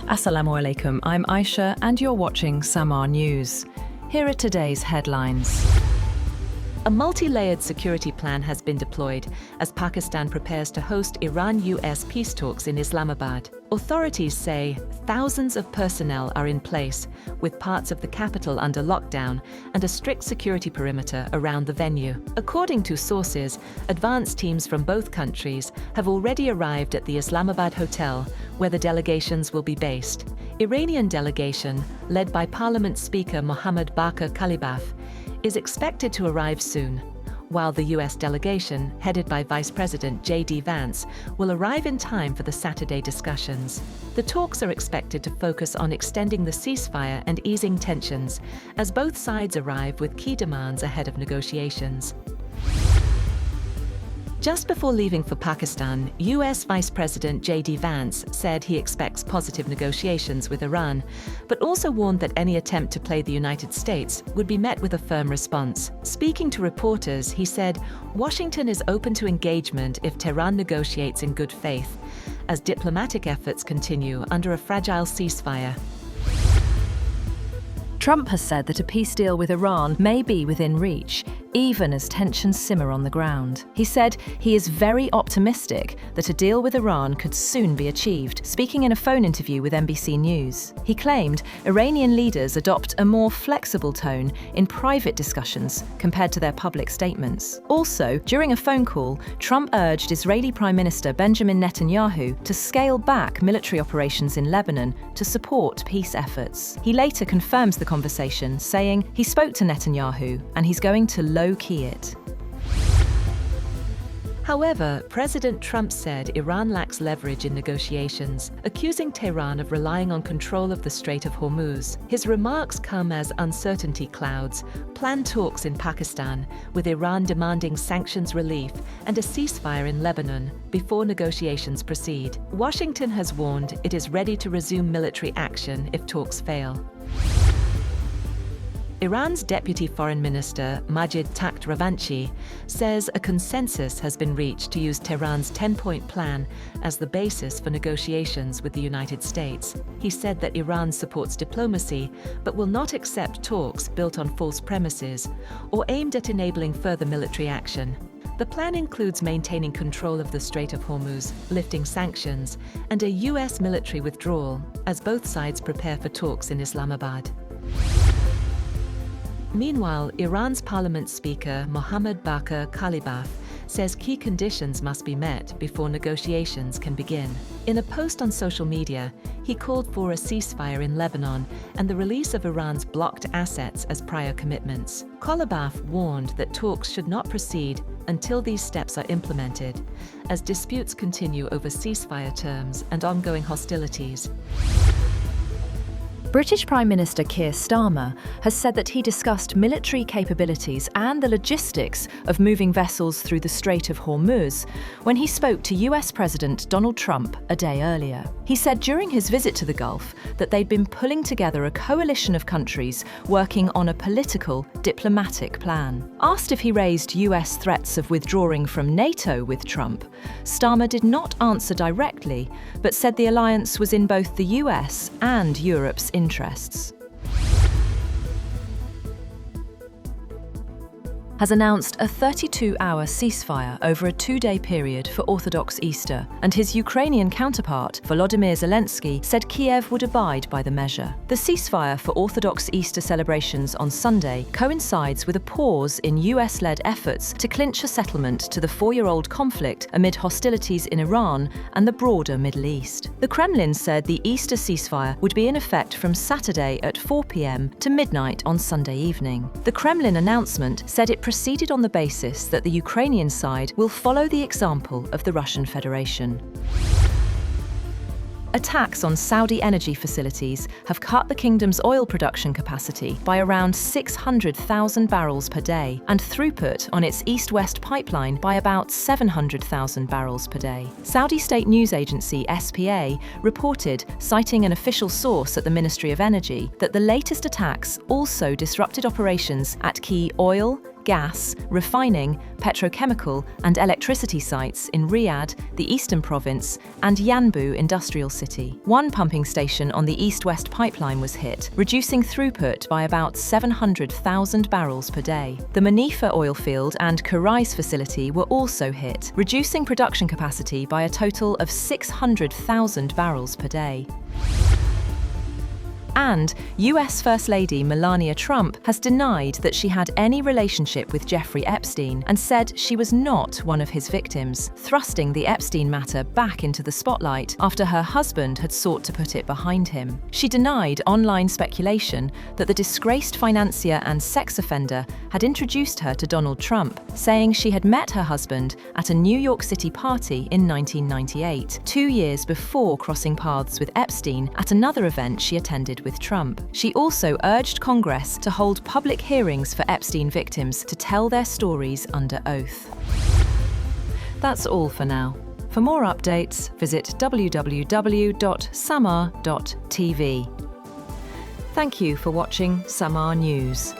Assalamu alaikum, I'm Aisha and you're watching Samaa News. Here are today's headlines. A multi-layered security plan has been deployed as Pakistan prepares to host Iran-US peace talks in Islamabad. Authorities say thousands of personnel are in place, with parts of the capital under lockdown and a strict security perimeter around the venue. According to sources, advance teams from both countries have already arrived at the Islamabad hotel, where the delegations will be based. Iranian delegation, led by Parliament Speaker Baqir Qalibaf, is expected to arrive soon, while the US delegation, headed by Vice President JD Vance, will arrive in time for the Saturday discussions. The talks are expected to focus on extending the ceasefire and easing tensions, as both sides arrive with key demands ahead of negotiations. Just before leaving for Pakistan, US Vice President JD Vance said he expects positive negotiations with Iran, but also warned that any attempt to play the United States would be met with a firm response. Speaking to reporters, he said, "Washington is open to engagement if Tehran negotiates in good faith, as diplomatic efforts continue under a fragile ceasefire." Trump has said that a peace deal with Iran may be within reach, even as tensions simmer on the ground. He said he is very optimistic that a deal with Iran could soon be achieved, speaking in a phone interview with NBC News. He claimed Iranian leaders adopt a more flexible tone in private discussions compared to their public statements. Also, during a phone call, Trump urged Israeli Prime Minister Benjamin Netanyahu to scale back military operations in Lebanon to support peace efforts. He later confirms the conversation, saying he spoke to Netanyahu and he's going to low-key it. However, President Trump said Iran lacks leverage in negotiations, accusing Tehran of relying on control of the Strait of Hormuz. His remarks come as uncertainty clouds planned talks in Pakistan, with Iran demanding sanctions relief and a ceasefire in Lebanon before negotiations proceed. Washington has warned it is ready to resume military action if talks fail. Iran's Deputy Foreign Minister Majid Ravanchi says a consensus has been reached to use Tehran's 10-point plan as the basis for negotiations with the United States. He said that Iran supports diplomacy but will not accept talks built on false premises or aimed at enabling further military action. The plan includes maintaining control of the Strait of Hormuz, lifting sanctions, and a US military withdrawal as both sides prepare for talks in Islamabad. Meanwhile, Iran's Parliament Speaker Baqir Qalibaf says key conditions must be met before negotiations can begin. In a post on social media, he called for a ceasefire in Lebanon and the release of Iran's blocked assets as prior commitments. Qalibaf warned that talks should not proceed until these steps are implemented, as disputes continue over ceasefire terms and ongoing hostilities. British Prime Minister Keir Starmer has said that he discussed military capabilities and the logistics of moving vessels through the Strait of Hormuz when he spoke to US President Donald Trump a day earlier. He said during his visit to the Gulf that they'd been pulling together a coalition of countries working on a political, diplomatic plan. Asked if he raised US threats of withdrawing from NATO with Trump, Starmer did not answer directly, but said the alliance was in both the US and Europe's interests. Has announced a 32-hour ceasefire over a 2-day period for Orthodox Easter, and his Ukrainian counterpart, Volodymyr Zelensky, said Kiev would abide by the measure. The ceasefire for Orthodox Easter celebrations on Sunday coincides with a pause in US-led efforts to clinch a settlement to the 4-year-old conflict amid hostilities in Iran and the broader Middle East. The Kremlin said the Easter ceasefire would be in effect from Saturday at 4 p.m. to midnight on Sunday evening. The Kremlin announcement said it proceeded on the basis that the Ukrainian side will follow the example of the Russian Federation. Attacks on Saudi energy facilities have cut the kingdom's oil production capacity by around 600,000 barrels per day and throughput on its east-west pipeline by about 700,000 barrels per day. Saudi state news agency SPA reported, citing an official source at the Ministry of Energy, that the latest attacks also disrupted operations at key oil, gas, refining, petrochemical, and electricity sites in Riyadh, the Eastern Province, and Yanbu Industrial City. One pumping station on the east-west pipeline was hit, reducing throughput by about 700,000 barrels per day. The Manifa oil field and Kurais facility were also hit, reducing production capacity by a total of 600,000 barrels per day. And US First Lady Melania Trump has denied that she had any relationship with Jeffrey Epstein and said she was not one of his victims, thrusting the Epstein matter back into the spotlight after her husband had sought to put it behind him. She denied online speculation that the disgraced financier and sex offender had introduced her to Donald Trump, saying she had met her husband at a New York City party in 1998, 2 years before crossing paths with Epstein at another event she attended with Trump. She also urged Congress to hold public hearings for Epstein victims to tell their stories under oath. That's all for now. For more updates, visit www.samaa.tv. Thank you for watching Samaa News.